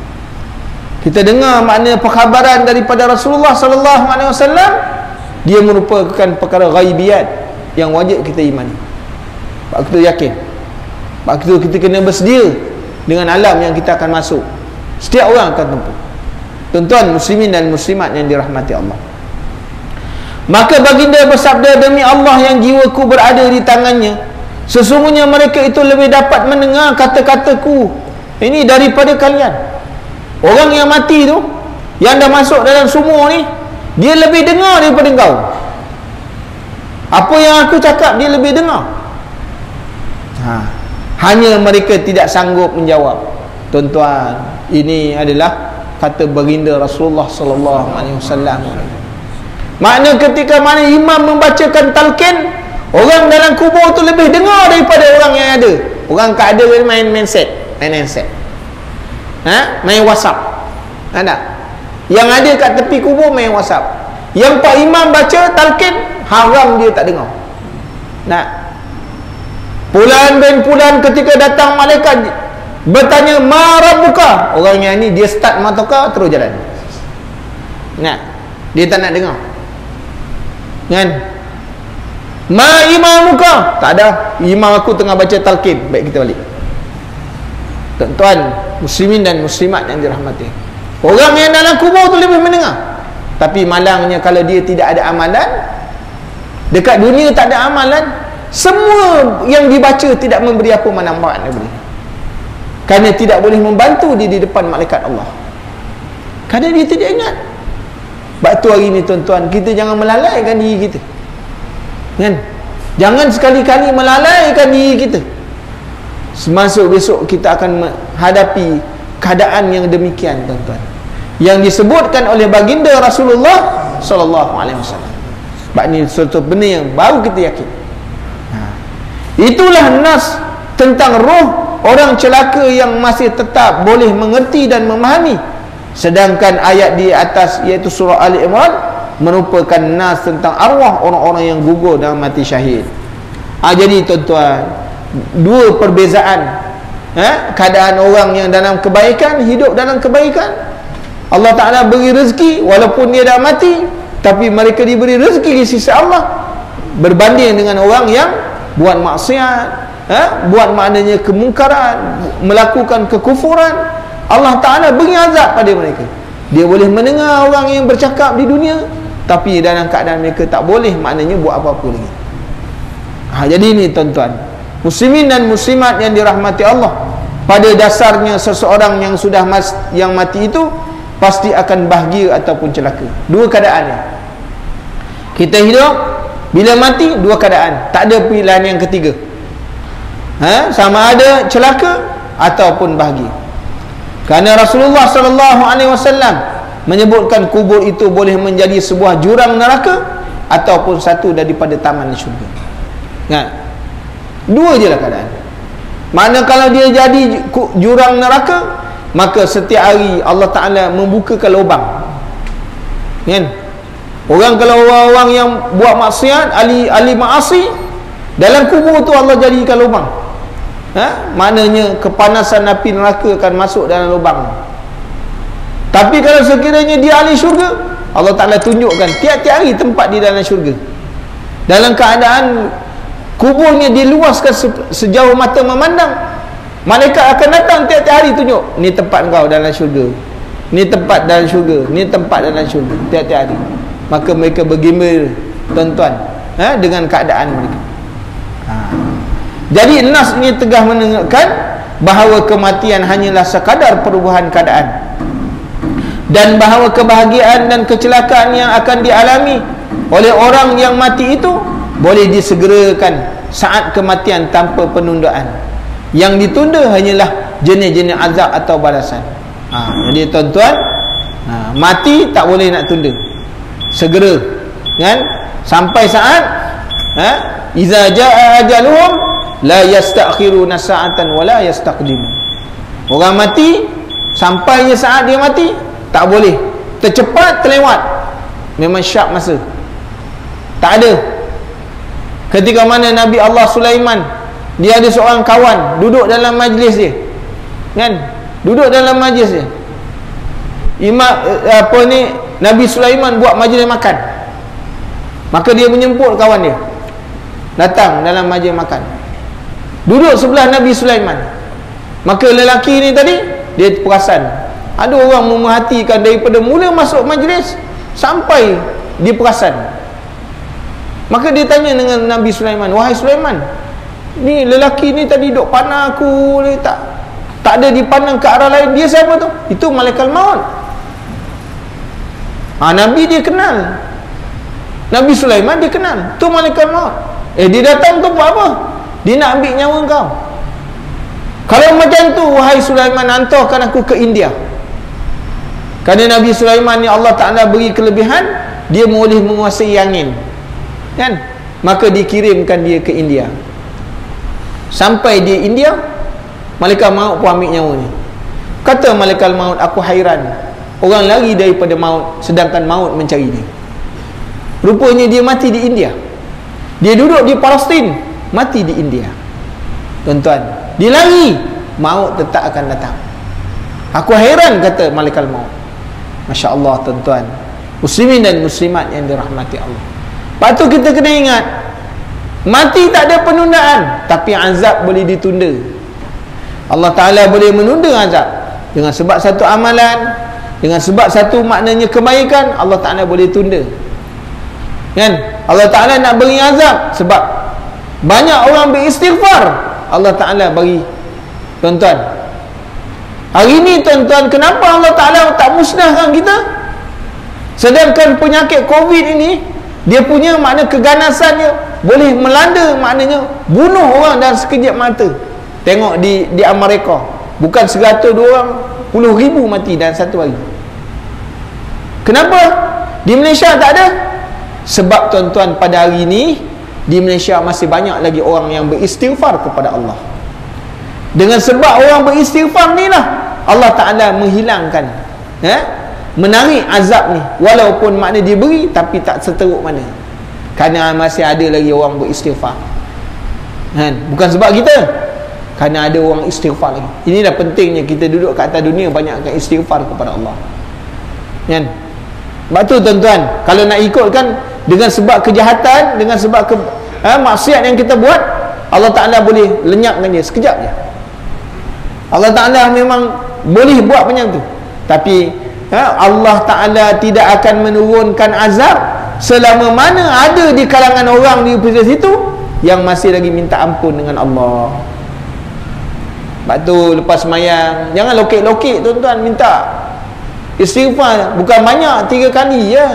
S1: Kita dengar makna perkhabaran daripada Rasulullah sallallahu alaihi wasallam, dia merupakan perkara ghaibiyat yang wajib kita imani. Sebab kita yakin, sebab kita kena bersedia dengan alam yang kita akan masuk. Setiap orang akan tempuh. Tuan-tuan muslimin dan muslimat yang dirahmati Allah, maka baginda bersabda, demi Allah yang jiwaku berada di tangannya, sesungguhnya mereka itu lebih dapat mendengar kata-kataku ini daripada kalian. Orang yang mati tu, yang dah masuk dalam sumur ni, dia lebih dengar daripada kau. Apa yang aku cakap, dia lebih dengar. Hanya mereka tidak sanggup menjawab. Tuan-tuan, ini adalah kata baginda Rasulullah sallallahu alaihi wasallam. Makna ketika mana imam membacakan talqin, orang dalam kubur tu lebih dengar daripada orang yang ada. Orang tak ada main handset, main WhatsApp. Ada yang ada kat tepi kubur main WhatsApp. Yang Pak Imam baca talqin, haram dia tak dengar. Pulan bin pulan ketika datang malaikat bertanya, ma rabbuka, orang yang ni dia start motorcar terus jalan. Dia tak nak dengar, kan? Ma imamuka, tak ada, imam aku tengah baca talqin, baik kita balik. Tuan-tuan muslimin dan muslimat yang dirahmati, orang yang dalam kubur tu lebih mendengar. Tapi malangnya kalau dia tidak ada amalan, dekat dunia tak ada amalan, semua yang dibaca tidak memberi apa manfaat daripada, kerana tidak boleh membantu dia di depan malaikat Allah, kerana dia tidak ingat. Sebab tu hari ni tuan-tuan, kita jangan melalaikan diri kita, kan? Jangan sekali-kali melalaikan diri kita. Semasuk besok kita akan menghadapi keadaan yang demikian, tuan-tuan, yang disebutkan oleh baginda Rasulullah sallallahu alaihi wasallam. Sebab ni suatu benda yang baru kita yakin. Itulah nas tentang roh orang celaka yang masih tetap boleh mengerti dan memahami. Sedangkan ayat di atas, iaitu surah Ali Imran, merupakan nas tentang arwah orang-orang yang gugur dalam mati syahid. Jadi tuan-tuan, dua perbezaan keadaan orang yang dalam kebaikan, hidup dalam kebaikan, Allah Ta'ala beri rezeki walaupun dia dah mati, tapi mereka diberi rezeki di sisi Allah, berbanding dengan orang yang buat maksiat, buat maknanya kemungkaran, melakukan kekufuran, Allah Ta'ala beri azab pada mereka. Dia boleh mendengar orang yang bercakap di dunia, tapi dalam keadaan mereka tak boleh maknanya buat apa-apa lagi. Jadi ini tuan-tuan, muslimin dan muslimat yang dirahmati Allah, pada dasarnya seseorang yang sudah yang mati itu pasti akan bahagia ataupun celaka. Dua keadaannya. Kita hidup, bila mati dua keadaan, tak ada pilihan yang ketiga. Sama ada celaka ataupun bahagia. Kerana Rasulullah SAW menyebutkan kubur itu boleh menjadi sebuah jurang neraka ataupun satu daripada taman syurga. Dua je lah keadaan. Mana kalau dia jadi jurang neraka, maka setiap hari Allah Ta'ala membukakan lubang. Kan? Orang kalau orang yang buat maksiat, ahli maasi, dalam kubur tu Allah jadikan lubang. Maknanya kepanasan api neraka akan masuk dalam lubang. Tapi kalau sekiranya dia ahli syurga, Allah Ta'ala tunjukkan tiap-tiap hari tempat di dalam syurga. Dalam keadaan kuburnya diluaskan sejauh mata memandang, malaikat akan datang tiap-tiap hari tunjuk, ni tempat kau dalam syurga, ni tempat dalam syurga, ni tempat dalam syurga, tiap-tiap hari. Maka mereka bergembira, tuan-tuan, dengan keadaan mereka. Jadi nas ini tegas menunjukkan bahawa kematian hanyalah sekadar perubahan keadaan, dan bahawa kebahagiaan dan kecelakaan yang akan dialami oleh orang yang mati itu boleh disegerakan saat kematian tanpa penundaan. Yang ditunda hanyalah jenis-jenis azab atau balasan. Jadi tuan-tuan, mati tak boleh nak tunda, segera, kan? Sampai saat iza jaa ajaluhum la yastakhiruna sa'atan wa la yastaqdimun. Orang mati, sampainya saat dia mati, tak boleh tercepat terlewat, memang syak masa. Tak ada. Ketika mana Nabi Allah Sulaiman, dia ada seorang kawan duduk dalam majlis dia, kan? Duduk dalam majlis dia. Nabi Sulaiman buat majlis makan. Maka dia menjemput kawan dia, datang dalam majlis makan, duduk sebelah Nabi Sulaiman. Maka lelaki ni tadi, dia perasan ada orang memerhatikan daripada mula masuk majlis sampai dia perasan. Maka dia tanya dengan Nabi Sulaiman, wahai Sulaiman, ni lelaki ni tadi duk pandang aku ni, tak ada dipandang ke arah lain, dia siapa tu? Itu malaikat maut. Nabi dia kenal, Nabi Sulaiman dia kenal, tu malaikat maut. Dia datang tu buat apa? Dia nak ambil nyawa kau. Kalau macam tu, wahai Sulaiman, hantarkan aku ke India. Kerana Nabi Sulaiman ni Allah Ta'ala beri kelebihan, dia boleh menguasai angin, kan? Maka dikirimkan dia ke India. Sampai di India, malaikat maut pun ambil nyawanya. Kata malaikat maut, aku hairan, orang lari daripada maut, sedangkan maut mencari dia. Rupanya dia mati di India. Dia duduk di Palestin, mati di India. Tuan-tuan, dia lari, maut tetap akan datang. Aku hairan, kata malaikat maut. Masya Allah, tuan-tuan, muslimin dan muslimat yang dirahmati Allah. Lepas tu kita kena ingat, mati tak ada penundaan, tapi azab boleh ditunda. Allah Ta'ala boleh menunda azab dengan sebab satu amalan, dengan sebab satu maknanya kebaikan, Allah Ta'ala boleh tunda, kan? Allah Ta'ala nak beri azab sebab banyak orang beristighfar, Allah Ta'ala bagi. Tuan-tuan, hari ni tuan-tuan, kenapa Allah Ta'ala tak musnahkan kita? Sedangkan penyakit COVID ini, dia punya makna keganasannya boleh melanda, maknanya bunuh orang dalam sekejap mata. Tengok di Amerika, bukan 100 orang, puluh ribu mati dalam satu hari. Kenapa di Malaysia tak ada? Sebab tuan-tuan, pada hari ini di Malaysia masih banyak lagi orang yang beristighfar kepada Allah. Dengan sebab orang beristighfar ni lah Allah Ta'ala menghilangkan, menarik azab ni. Walaupun makna diberi, tapi tak seteruk mana, kerana masih ada lagi orang beristighfar, kan? Bukan sebab kita, kerana ada orang istighfar lagi. Inilah pentingnya kita duduk kat atas dunia, banyakkan istighfar kepada Allah, kan? Sebab tu tuan-tuan, kalau nak ikutkan dengan sebab kejahatan, dengan sebab maksiat yang kita buat, Allah Ta'ala boleh lenyapkan dia sekejap je. Allah Ta'ala memang boleh buat macam tu, tapi Allah Ta'ala tidak akan menurunkan azab selama mana ada di kalangan orang di situ yang masih lagi minta ampun dengan Allah. Sebab tu lepas semayang jangan lokek-lokek tuan-tuan, minta istighfar bukan banyak, 3 kali je.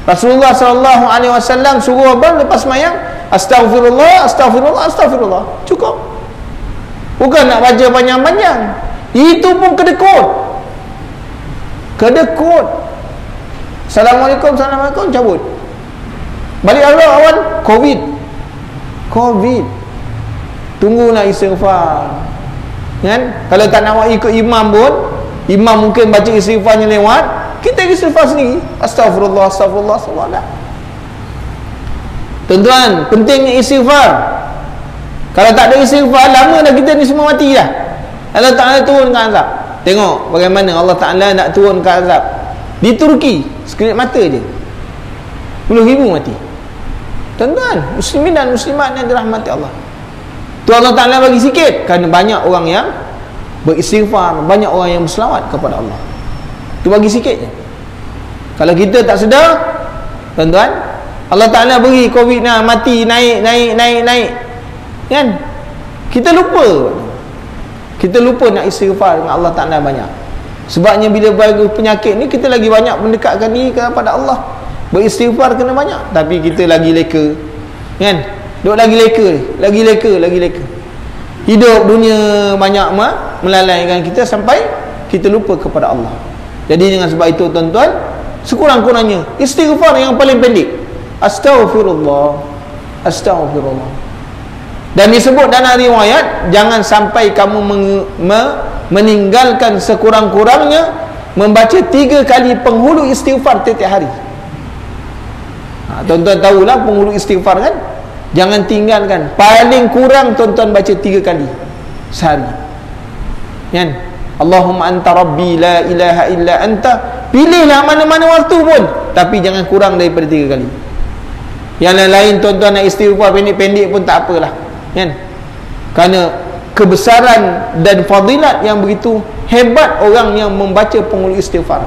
S1: Rasulullah SAW suruh abang lepas semayang astaghfirullah, astaghfirullah, astaghfirullah, cukup. Bukan nak baca panjang-panjang. Itu pun kedekut. Assalamualaikum, assalamualaikum, cabut. Balik awal Covid. Tunggulah istighfar. Kan? Kalau tak nak ikut imam pun, imam mungkin baca istighfarnya lewat, kita istighfar sendiri. Astaghfirullah, astaghfirullah, astaghfirullah. Tuan-tuan, pentingnya istighfar. Kalau tak ada istighfar, lama dah kita ni semua mati dah. Allah Ta'ala turunkan azab. Tengok bagaimana Allah Ta'ala nak turunkan azab. Di Turki, sekelip mata je 10,000 mati. Tuan-tuan, muslimin dan muslimat yang dirahmati Allah. Tu Allah Ta'ala bagi sikit kerana banyak orang yang beristighfar, banyak orang yang berselawat kepada Allah. Tu bagi sikit je. Kalau kita tak sedar, tuan-tuan, Allah Ta'ala beri Covid nak mati, naik kan? Kita lupa nak istighfar dengan Allah Ta'ala banyak. Sebabnya bila bagi penyakit ni, kita lagi banyak mendekatkan diri kepada Allah, beristighfar kena banyak. Tapi kita lagi leka, kan? Duk lagi leka. Hidup dunia banyak melalaikan kita sampai kita lupa kepada Allah. Jadi dengan sebab itu tuan-tuan, sekurang-kurangnya istighfar yang paling pendek, astaghfirullah. Dan disebut dalam riwayat, jangan sampai kamu meninggalkan sekurang-kurangnya membaca 3 kali penghulu istighfar setiap hari. Tuan-tuan tahulah penghulu istighfar kan? Jangan tinggalkan. Paling kurang tuan-tuan baca 3 kali sehari. Kan? Allahumma anta rabbi la ilaha illa anta. Pilihlah mana-mana waktu pun, tapi jangan kurang daripada 3 kali. Yang lain tuan-tuan nak istighfar pendek-pendek pun tak apalah. Kan? Kerana kebesaran dan fadilat yang begitu hebat orang yang membaca penghulu istighfar.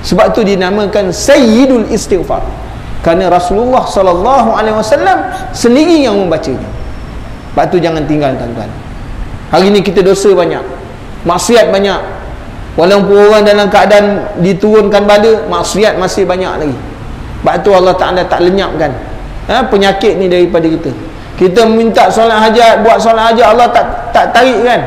S1: Sebab tu dinamakan Sayyidul Istighfar. Kerana Rasulullah SAW sendiri yang membacanya. Sebab tu jangan tinggal tuan-tuan. Hari ni kita dosa banyak, maksiat banyak. Walaupun orang dalam keadaan diturunkan bala, maksiat masih banyak lagi. Sebab tu Allah Ta'ala tak lenyapkan penyakit ni daripada kita. Kita minta solat hajat, buat solat hajat, Allah tak tarik kan?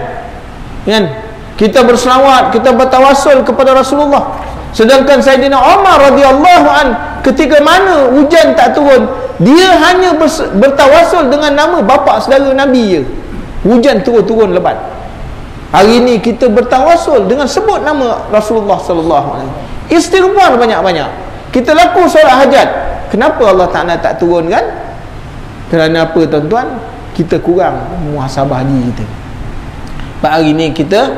S1: Kita berselawat, kita bertawassul kepada Rasulullah. Sedangkan Sayyidina Umar radhiyallahu an, ketika mana hujan tak turun, dia hanya bertawassul dengan nama bapa saudara Nabi je. Hujan turun lebat. Hari ni kita bertawassul dengan sebut nama Rasulullah sallallahu alaihi wasallam. Istighfar banyak-banyak. Kita laku solat hajat. Kenapa Allah Ta'ala tak turun kan? Kerana apa tuan-tuan? Kita kurang muhasabah diri kita. Sebab hari ni kita,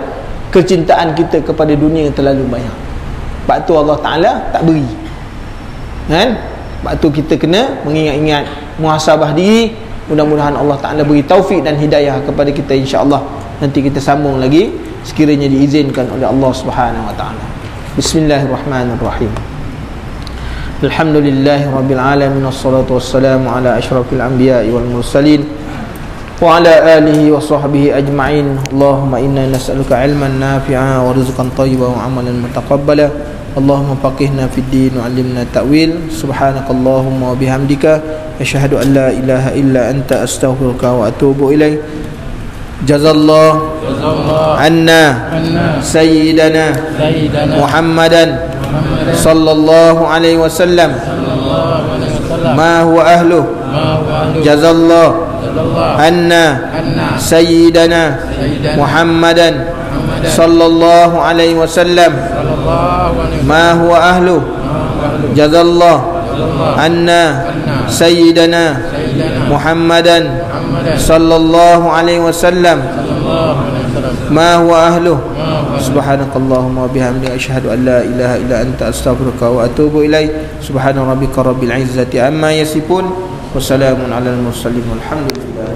S1: kecintaan kita kepada dunia terlalu banyak. Sebab tu Allah Ta'ala tak beri. Kan? Sebab tu kita kena mengingat-ingat, muhasabah diri. Mudah-mudahan Allah Ta'ala beri taufik dan hidayah kepada kita, insya-Allah. Nanti kita sambung lagi sekiranya diizinkan oleh Allah Subhanahu wa Ta'ala. Bismillahirrahmanirrahim. Alhamdulillahi rabbil alamin, wassalatu wassalamu ala asyrafil anbiya'i wal mursalin wa ala alihi wa sahbihi ajma'in. Allahumma inna nas'aluka ilman nafi'a wa rizqan thayyiban wa amalan mutaqabbala. Allahumma faqihna fid din wa 'allimna ta'wil. Subhanakallahumma wa bihamdika asyhadu an la ilaha illa anta astaghfiruka wa atubu ilaik. Jazallahu anna sayyidana Muhammadan sallallahu alaihi wasallam ma huwa ahluh. Jazallahu anna sayyidana Muhammadan sallallahu alaihi wasallam ma huwa ahluh. Jazallahu anna sayyidana Muhammadan sallallahu alaihi wasallam ma huwa ahluh. Subhanakallahumma wa bihamdika asyhadu an la ilaha illa anta astaghfiruka wa atubu ilaik. Subhana rabbika rabbil izzati amma yasifun wa salamun alal mursalin walhamdulillah.